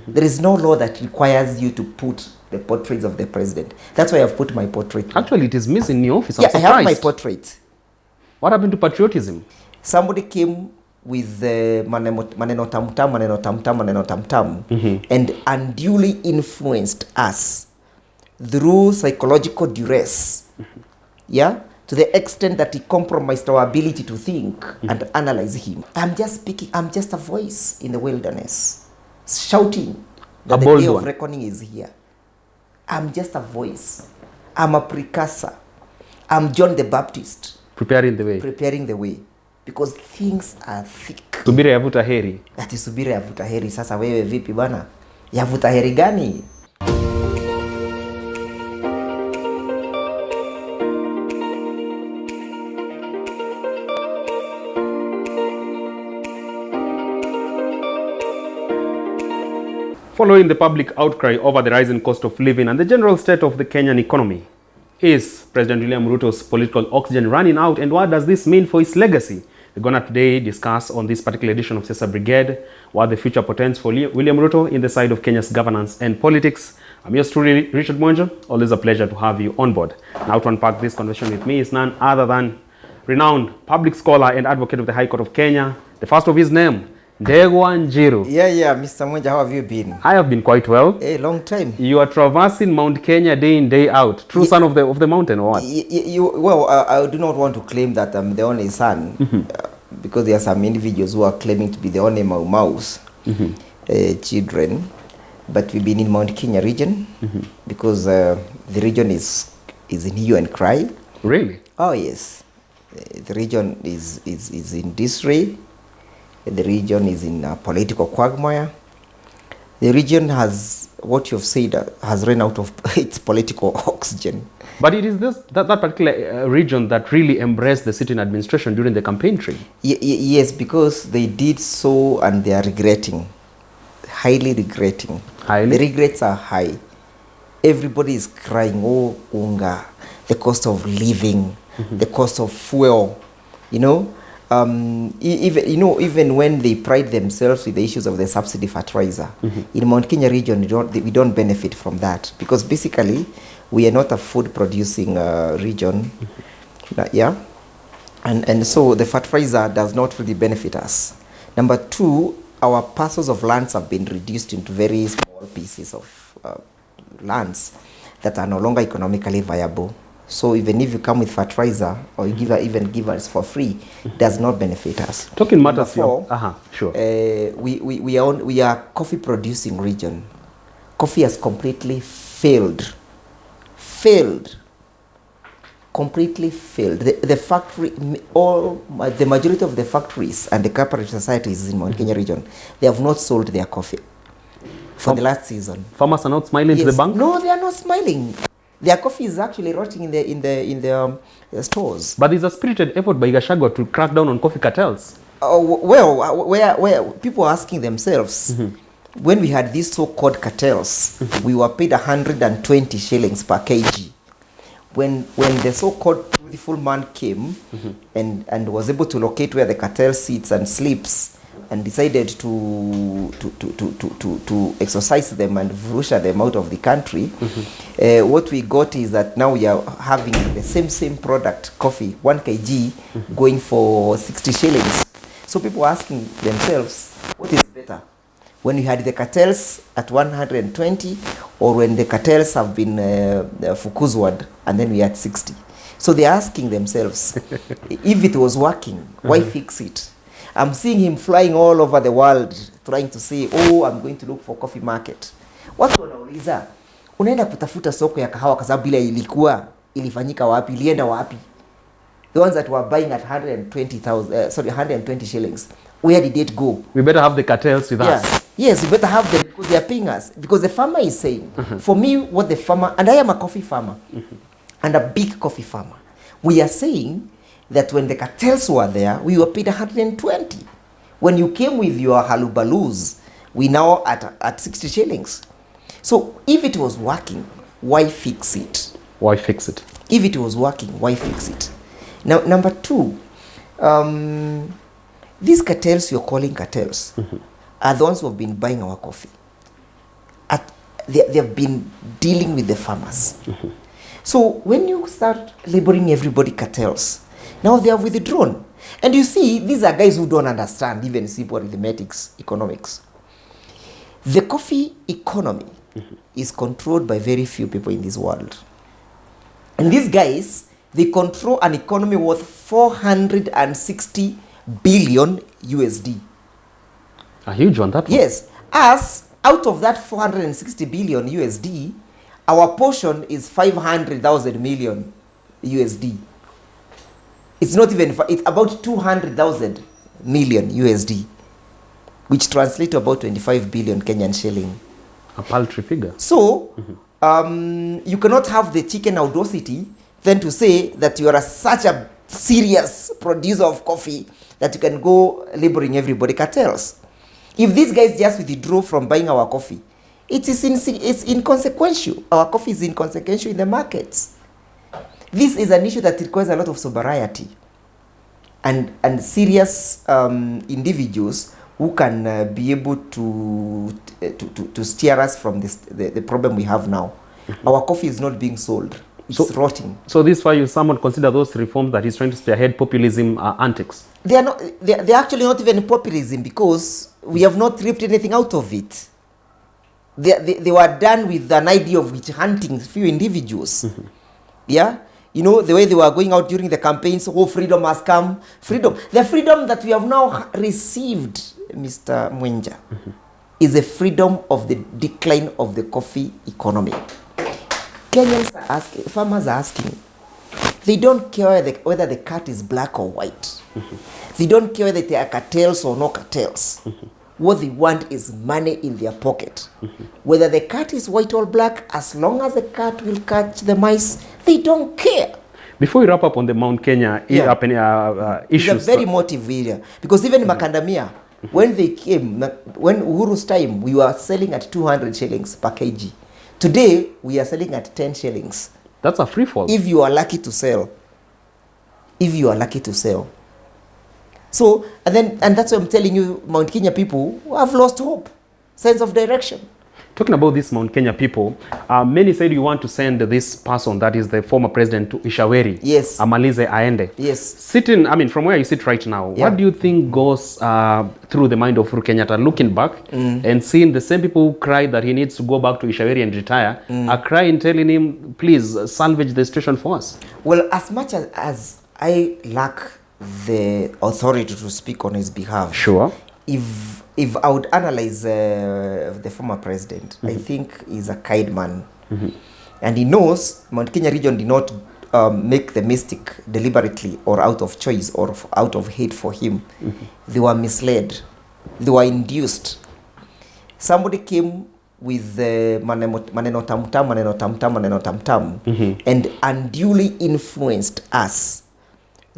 There is no law that requires you to put the portraits of the president. That's why I've put my portrait. Actually, it is missing in your office. Yeah, I have my portrait. What happened to patriotism? Somebody came with the maneno tamtam, and unduly influenced us through psychological duress. Yeah? To the extent that he compromised our ability to think and analyze him. I'm just speaking, I'm just a voice in the wilderness, shouting that the day of reckoning is here. I'm just a voice. I'm a precursor. I'm John the Baptist. Preparing the way. Preparing the way. Because things are thick. Subira yavuta heri. Ati subira yavuta heri. Sasa wewe vipi bana? Yavuta heri gani? Following the public outcry over the rising cost of living and the general state of the Kenyan economy, is President William Ruto's political oxygen running out, and what does this mean for his legacy? We're going to today discuss on this particular edition of Siasa Brigade what the future portends for William Ruto in the side of Kenya's governance and politics. I'm yours truly, Richard Monjo. Always a pleasure to have you on board. Now to unpack this conversation with me is none other than renowned public scholar and advocate of the High Court of Kenya, the first of his name, Ndegwa Njiru. Yeah, Mr. Monja, how have you been? I have been quite well. A long time. You are traversing Mount Kenya day in, day out. True son of the mountain or what? Well, I do not want to claim that I'm the only son, because there are some individuals who are claiming to be the only Maus children. But we've been in Mount Kenya region because the region is in hue and cry. Really? Oh, yes. The region is in disarray. The region is in a political quagmire. The region has, what you've said, has run out of its political oxygen. But it is that particular region that really embraced the sitting administration during the campaign trail. Yes, because they did so and they are regretting, highly regretting. Highly? The regrets are high. Everybody is crying, oh, unga, the cost of living, the cost of fuel, you know. Even when they pride themselves with the issues of the subsidy fertilizer, in Mount Kenya region, we don't benefit from that because basically we are not a food producing region, yeah, and so the fertilizer does not really benefit us. Number two, our parcels of lands have been reduced into very small pieces of lands that are no longer economically viable. So even if you come with fertilizer or you even give us for free, does not benefit us. Talking matters. Sure. We are coffee producing region. Coffee has completely failed. Completely failed. The factory, the majority of the factories and the corporate societies in Mount Kenya region, they have not sold their coffee for the last season. Farmers are not smiling to the bank? No, they are not smiling. Their coffee is actually rotting in the stores. But there's a spirited effort by Gachagua to crack down on coffee cartels. Where people are asking themselves, when we had these so-called cartels, we were paid 120 shillings per kg. When the so-called beautiful man came and was able to locate where the cartel sits and sleeps, and decided to exorcise them and vrusha them out of the country, what we got is that now we are having the same product, coffee, 1 kg, going for 60 shillings. So people are asking themselves, what is better? When you had the cartels at 120, or when the cartels have been fukuzwad and then we had 60. So they're asking themselves, if it was working, why fix it? I'm seeing him flying all over the world trying to say, oh, I'm going to look for coffee market. Watu wanauliza, unaenda kutafuta soko ya kahawa kwa sababu ile ilifanyika wapi, ilienda wapi? The ones that were buying at 120 shillings, where did it go? We better have the cartels with us. Yes, we better have them because they are paying us. Because the farmer is saying, for me, what the farmer, and I am a coffee farmer, and a big coffee farmer, we are saying that when the cartels were there, we were paid 120. When you came with your halubalus, we now at 60 shillings. So if it was working, why fix it? Why fix it? If it was working, why fix it? Now, number two, these cartels you're calling cartels are the ones who have been buying our coffee. they have been dealing with the farmers. So when you start labeling everybody cartels, now they are withdrawn. And you see, these are guys who don't understand even simple arithmetics, economics. The coffee economy is controlled by very few people in this world. And these guys, they control an economy worth 460 billion USD. A huge one, that one. Yes. As out of that 460 billion USD, our portion is 500,000 million USD. It's not even, it's about 200,000 million USD, which translates to about 25 billion Kenyan shilling. A paltry figure. So, you cannot have the chicken audacity then to say that you are such a serious producer of coffee that you can go labeling everybody cartels. If these guys just withdraw from buying our coffee, it's inconsequential. Our coffee is inconsequential in the markets. This is an issue that requires a lot of sobriety and serious individuals who can be able to steer us from the problem we have now. Our coffee is not being sold. It's rotting. So this why you someone consider those reforms that he's trying to spearhead populism antics? They are not. They're actually not even populism, because we have not reaped anything out of it. They were done with an idea of witch hunting few individuals. Yeah. You know, the way they were going out during the campaigns, oh, freedom has come. Freedom. The freedom that we have now received, Mr. Mwenja, is the freedom of the decline of the coffee economy. Kenyans are asking, farmers are asking. They don't care whether the cat is black or white. They don't care whether they are cartels or no cartels. What they want is money in their pocket. Whether the cat is white or black, as long as the cat will catch the mice, they don't care. Before we wrap up on the Mount Kenya issues. It's a very motive area. Because even in Macadamia, when they came, when Uhuru's time, we were selling at 200 shillings per kg. Today, we are selling at 10 shillings. That's a free fall. If you are lucky to sell. If you are lucky to sell. So, and that's why I'm telling you, Mount Kenya people have lost hope, sense of direction. Talking about this Mount Kenya people, many said you want to send this person, that is the former president, to Ishaweri. Yes. Amalize Aende. Yes. Sitting, I mean, from where you sit right now, what do you think goes through the mind of Uhuru Kenyatta, looking back and seeing the same people who cried that he needs to go back to Ishaweri and retire, are crying, telling him, please salvage the situation for us? Well, as much as I lack the authority to speak on his behalf. Sure. If I would analyze the former president, I think he's a kind man. And he knows Mount Kenya region did not make the mistake deliberately or out of choice or out of hate for him. They were misled. They were induced. Somebody came with the maneno tam and unduly influenced us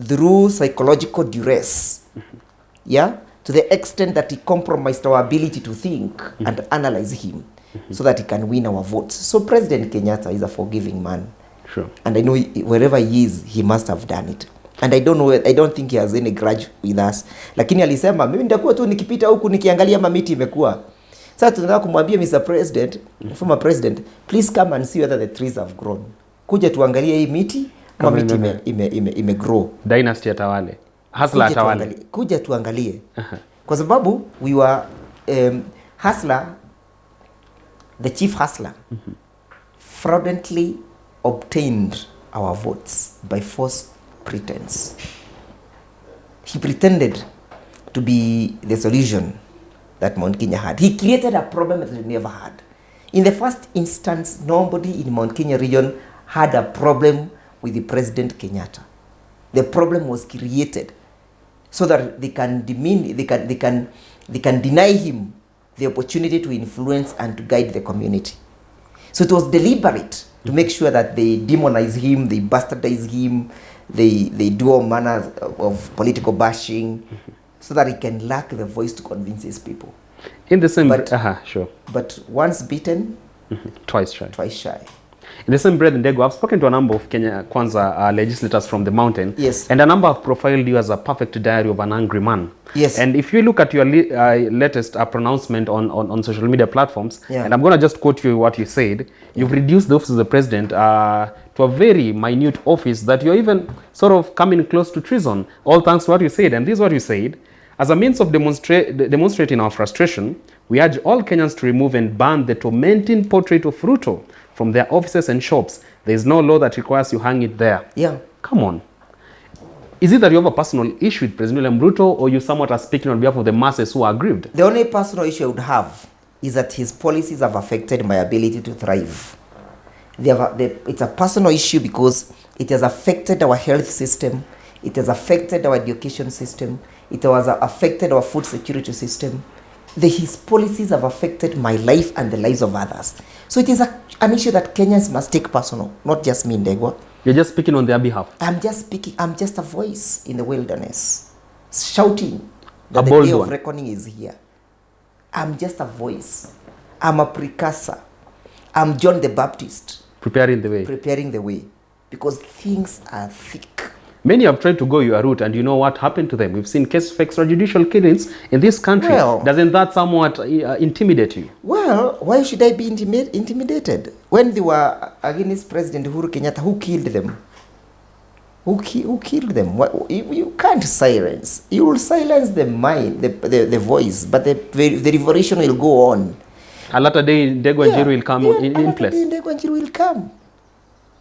through psychological duress, to the extent that he compromised our ability to think and analyze him so that he can win our votes. So President Kenyatta is a forgiving man. Sure. And I know wherever he is, he must have done it. And I don't think he has any grudge with us. Lakini alisema, mimi nitakuwa tu nikipita huku nikiangalia mamiti imekuwa. Sasa tunataka kumwambia Mr. President, former president, please come and see whether the trees have grown. Kuja tuangalie hii miti, kama miti ime grow. Dynasty atawale. Hustler atawale. Kuja tuangalie. Kwa sababu we were hustler, the chief hustler, fraudulently obtained our votes by false pretense. He pretended to be the solution that Mount Kenya had. He created a problem that we never had. In the first instance, nobody in Mount Kenya region had a problem with the President Kenyatta. The problem was created so that they can deny him the opportunity to influence and to guide the community. So it was deliberate to make sure that they demonize him, they bastardize him, they do all manner of political bashing, so that he can lack the voice to convince his people. In the same, but, sure. But once beaten, twice shy. Twice shy. In the same breath, Ndego, I've spoken to a number of Kenya Kwanza legislators from the mountain. Yes. And a number have profiled you as a perfect diary of an angry man. Yes. And if you look at your latest pronouncement on social media platforms, Yeah. and I'm going to just quote you what you said, you've reduced the office of the president to a very minute office that you're even sort of coming close to treason, all thanks to what you said. And this is what you said. As a means of demonstrating our frustration, we urge all Kenyans to remove and ban the tormenting portrait of Ruto from their offices and shops. There is no law that requires you hang it there. Yeah. Come on. Is it that you have a personal issue with President William Ruto, or you somewhat are speaking on behalf of the masses who are aggrieved? The only personal issue I would have is that his policies have affected my ability to thrive. It's a personal issue because it has affected our health system, it has affected our education system, it has affected our food security system. His policies have affected my life and the lives of others. So it is an issue that Kenyans must take personal, not just me, Ndegwa. You're just speaking on their behalf. I'm just speaking, I'm just a voice in the wilderness, shouting that A the bold day of one. reckoning is here. I'm just a voice. I'm a precursor. I'm John the Baptist, Preparing the way. preparing the way, because things are thick. Many have tried to go your route, and you know what happened to them. We've seen cases of extrajudicial killings in this country. Well- Doesn't that somewhat intimidate you? Well, why should I be intimidated? When they were against President Uhuru Kenyatta, who killed them? Who killed them? You can't silence. You will silence the mind, the voice, but the revolution will go on. A latter day, Ndego and Jiru will come in place. Ndego and Jiru will come.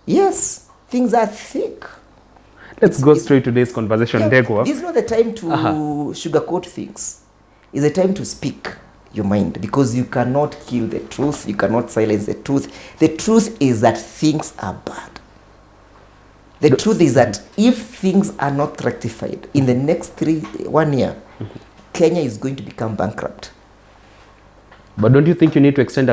Yes, things are thick. Let's go straight to today's conversation, Ndego. This is not the time to sugarcoat things. It's a time to speak your mind, because you cannot kill the truth. You cannot silence the truth. The truth is that things are bad. The truth is that if things are not rectified in the next 1 year, Kenya is going to become bankrupt. But don't you think you need to extend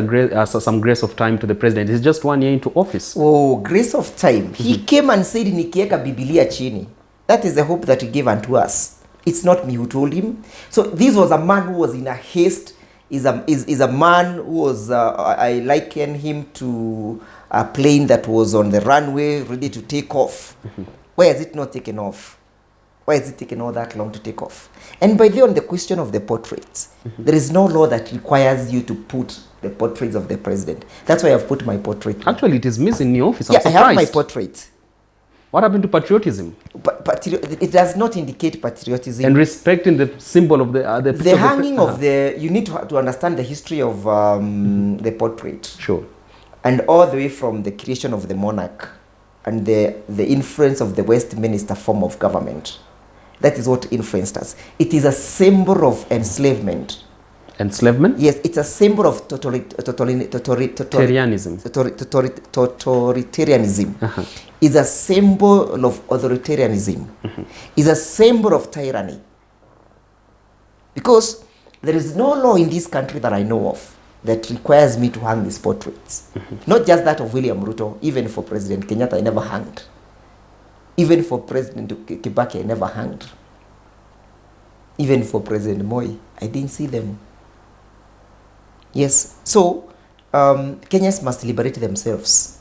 some grace of time to the president? He's just 1 year into office. Oh, grace of time. He came and said, nikieka Biblia chini. That is the hope that he gave unto us. It's not me who told him. So this was a man who was in a haste. Is a man who was, I liken him to a plane that was on the runway ready to take off. Why has it not taken off? Why has it taken all that long to take off? And by the way, on the question of the portraits, there is no law that requires you to put the portraits of the president. That's why I've put my portrait. Actually, it is missing in your office. I'm Yeah, I surprised. have my portrait. What happened to patriotism? But it does not indicate patriotism. And respecting the symbol of the The hanging of the, you need to understand the history of the portrait. Sure. And all the way from the creation of the monarch and the influence of the Westminster form of government. That is what influenced us. It is a symbol of enslavement. Enslavement? Yes, it's a symbol of Totalitarianism. totalitarianism. It's a symbol of authoritarianism. It's a symbol of tyranny. Because there is no law in this country that I know of that requires me to hang these portraits. Not just that of William Ruto, even for President Kenyatta, I never hanged. Even for President Kibaki, I never hanged. Even for President Moi, I didn't see them. Yes, so Kenyans must liberate themselves.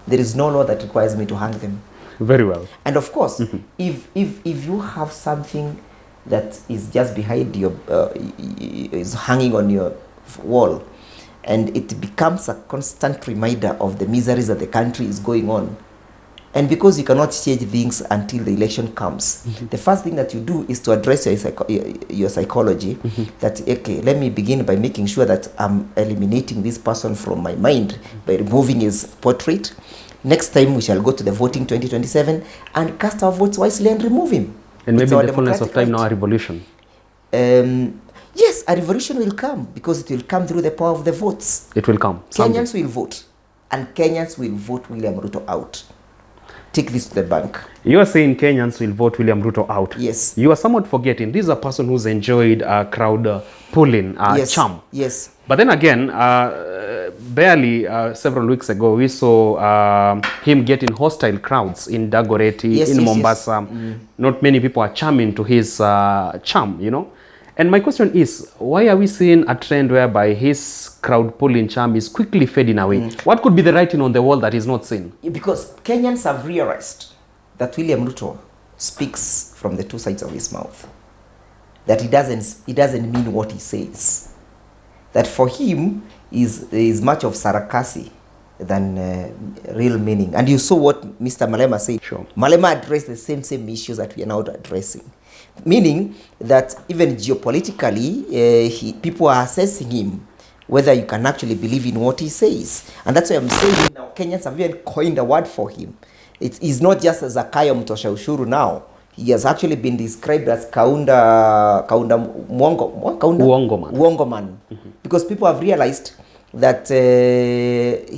There is no law that requires me to hang them. Very well. And of course, if you have something that is just behind your, is hanging on your wall, and it becomes a constant reminder of the miseries that the country is going on, and because you cannot change things until the election comes, the first thing that you do is to address your psychology. That, okay, let me begin by making sure that I'm eliminating this person from my mind by removing his portrait. Next time we shall go to the voting 2027 and cast our votes wisely and remove him. And It's maybe our in the fullness of democratic time right. now a revolution. Yes, a revolution will come because it will come through the power of the votes. It will come. Someday. Kenyans will vote, and Kenyans will vote William Ruto out. Take this to the bank. You are saying Kenyans will vote William Ruto out. Yes. You are somewhat forgetting this is a person who's enjoyed crowd pulling Yes. charm. Yes. But then again, barely several weeks ago, we saw him getting hostile crowds in Dagoretti, Yes, in yes, Mombasa. Not many people are charming to his charm, you know. And my question is, why are we seeing a trend whereby his crowd pulling charm is quickly fading away? What could be the writing on the wall that is not seen? Because Kenyans have realized that William Ruto speaks from the two sides of his mouth. That he doesn't mean what he says. That for him is much of sarcasm than real meaning. And you saw what Mr. Malema said. Sure. Malema addressed the same issues that we are now addressing. Meaning that even geopolitically, people are assessing him whether you can actually believe in what he says. And that's why I'm saying now Kenyans have even coined a word for him. It is not just as Zakayo Mtosha Ushuru now. He has actually been described as Uongoman. Because people have realized that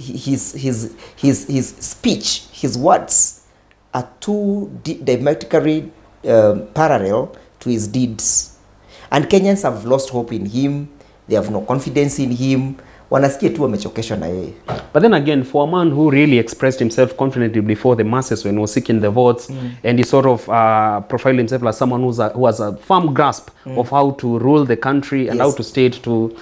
his speech, his words are too diametrically parallel to his deeds. And Kenyans have lost hope in him. They have no confidence in him. Wanasikia tu wamechokeshwa na yeye. But then again, for a man who really expressed himself confidently before the masses when he was seeking the votes, and he sort of profiled himself as someone who has a firm grasp of how to rule the country and how to state to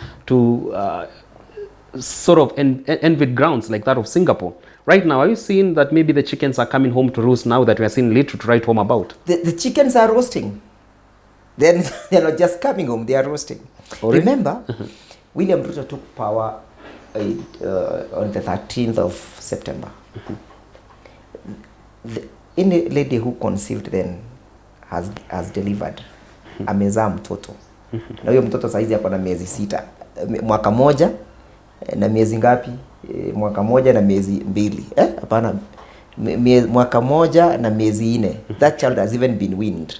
sort of envied grounds like that of Singapore. Right now, are you seeing that maybe the chickens are coming home to roost now that we are seeing little to write home about? The chickens are roasting. Then they're not just coming home, they are roasting. Really? Remember, William Ruto took power on the 13th of September. Any lady who conceived then has delivered. Amezaa mtoto. Na huyo mtoto saizi yako na miezi 6. Mwaka moja na miezi ngapi? Mwaka moja na miezi 2. Hapana. Mwaka moja na miezi 4. That child has even been weaned.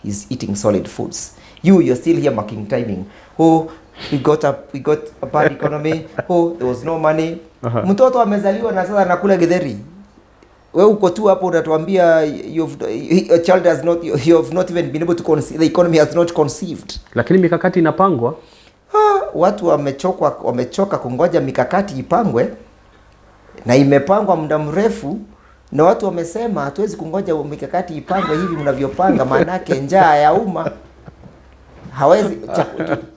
He's eating solid foods. You're still here marking timing. Oh, we got a bad economy. Oh, there was no money. Mtoto amezaliwa na sasa anakula githeri. Wewe uko tu hapo unatuambia a child has not, you have not even been able to conceive, the economy has not conceived. Lakini mikakati inapangwa. Watu wamechoka kungoja mikakati ipangwe, na imepangwa muda mrefu, na watu wamesema hatuwezi kungoja mikakati ipangwe hivi mnavyopanga, maana yake njaa ya umma. Hawezi.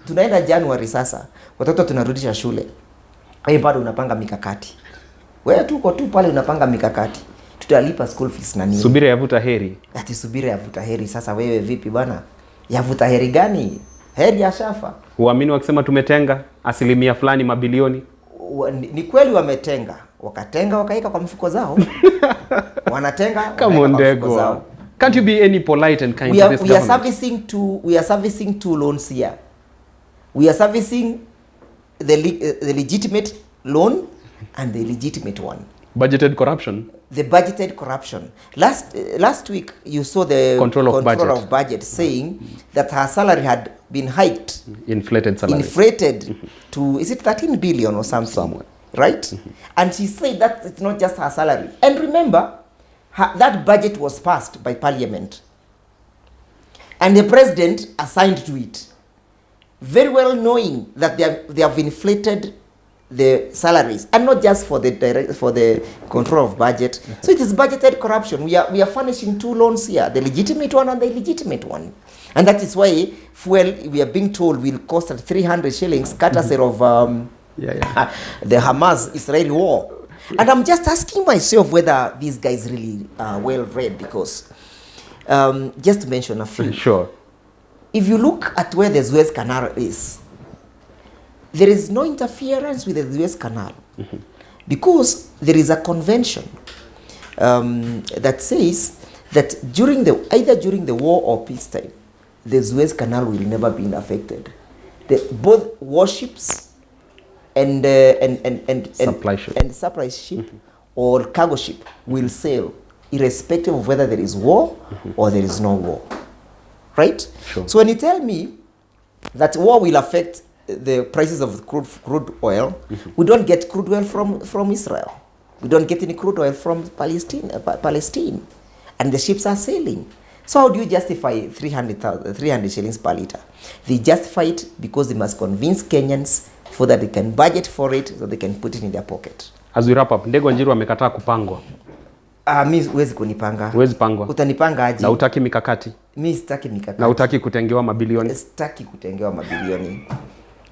Tunaenda January sasa, watoto tunarudisha shule, wewe bado unapanga mikakati. Wewe tuko tu pale unapanga mikakati, tutalipa school fees na nini? Subira yavuta heri. Ati subira yavuta heri. Sasa wewe vipi bwana? Yavuta heri gani? Heri ya shafa. Uamini wakisema tumetenga asilimia fulani mabilioni? Ni kweli wametenga, wakatenga wakaika kwa mfuko zao. Wanatenga kama ndego zao. Can't you be any polite and kind to this government? We are servicing two loans here. We are servicing the legitimate loan and the illegitimate one. Budgeted corruption. The budgeted corruption. Last week you saw the control of budget saying that her salary had been hiked. Inflated salary. Inflated to, is it 13 billion or something? Somewhere. Right? And she said that it's not just her salary. And remember, that budget was passed by parliament. And the president assigned to it. Very well knowing that they have inflated the salaries, and not just for the control of budget. So it is budgeted corruption. We are furnishing two loans here, the legitimate one and the illegitimate one. And that is why fuel, we are being told, will cost at 300 shillings, courtesy of the Hamas-Israeli war. And I'm just asking myself whether these guys really are well read, because just to mention a few. Sure. If you look at where the Suez Canal is, there is no interference with the Suez Canal, because there is a convention that says that either during the war or peacetime, the Suez Canal will never be affected. Both warships and supply ship or cargo ship will sail, irrespective of whether there is war or there is no war. Right? Sure. So when you tell me that war will affect the prices of crude oil, we don't get crude oil from Israel. We don't get any crude oil from Palestine. And the ships are sailing. So how do you justify 300 shillings per liter? They justify it because they must convince Kenyans so that they can budget for it, so they can put it in their pocket. As we wrap up, Ndego Njiru amekataa kupangwa. Mimi huwezi kunipanga. Huwezi pangwa. Utanipanga aje? Na utaki mikakati. Mi sitaki mikakati. Na utaki kutengewa mabilioni? Sitaki kutengewa mabilioni.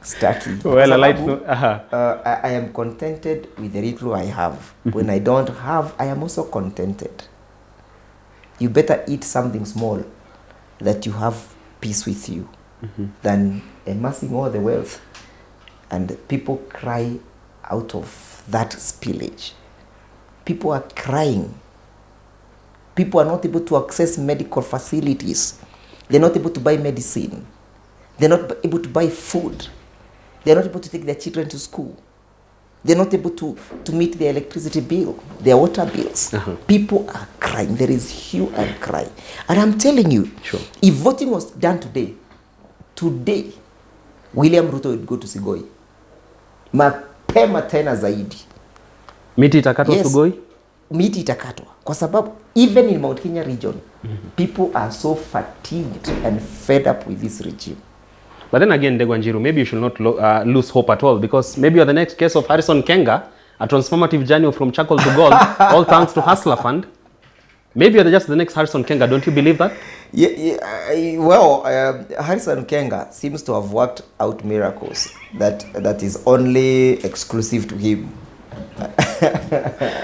Sitaki. Well, I am contented with the little I have. When I don't have, I am also contented. You better eat something small that you have peace with you than amassing all the wealth and people cry out of that spillage. People are crying. People are not able to access medical facilities. They're not able to buy medicine. They're not able to buy food. They're not able to take their children to school. They're not able to meet their electricity bill, their water bills. People are crying. There is hue and cry. And I'm telling you, if voting was done today, William Ruto would go to Sigoi. Mapema tena zaidi. Miti itakatwa Sigoi? Miti itakatwa. Kwa sababu, even in Mount Kenya region, people are so fatigued and fed up with this regime. But then again, Degwanjiru, maybe you should not lose hope at all, because maybe you're the next case of Harrison Kenga, a transformative journey from charcoal to gold, all thanks to Hustler Fund. Maybe you're just the next Harrison Kenga. Don't you believe that? Well, Harrison Kenga seems to have worked out miracles that is only exclusive to him.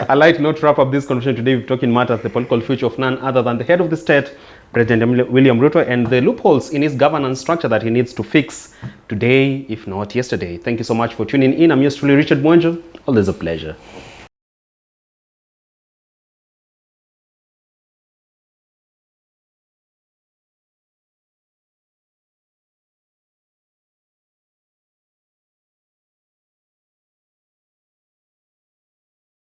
I'd like not to wrap up this conversation today with talking matters, the political future of none other than the head of the state, President William Ruto, and the loopholes in his governance structure that he needs to fix today, if not yesterday. Thank you so much for tuning in. I'm yours truly, Richard Mwenjo. Always a pleasure.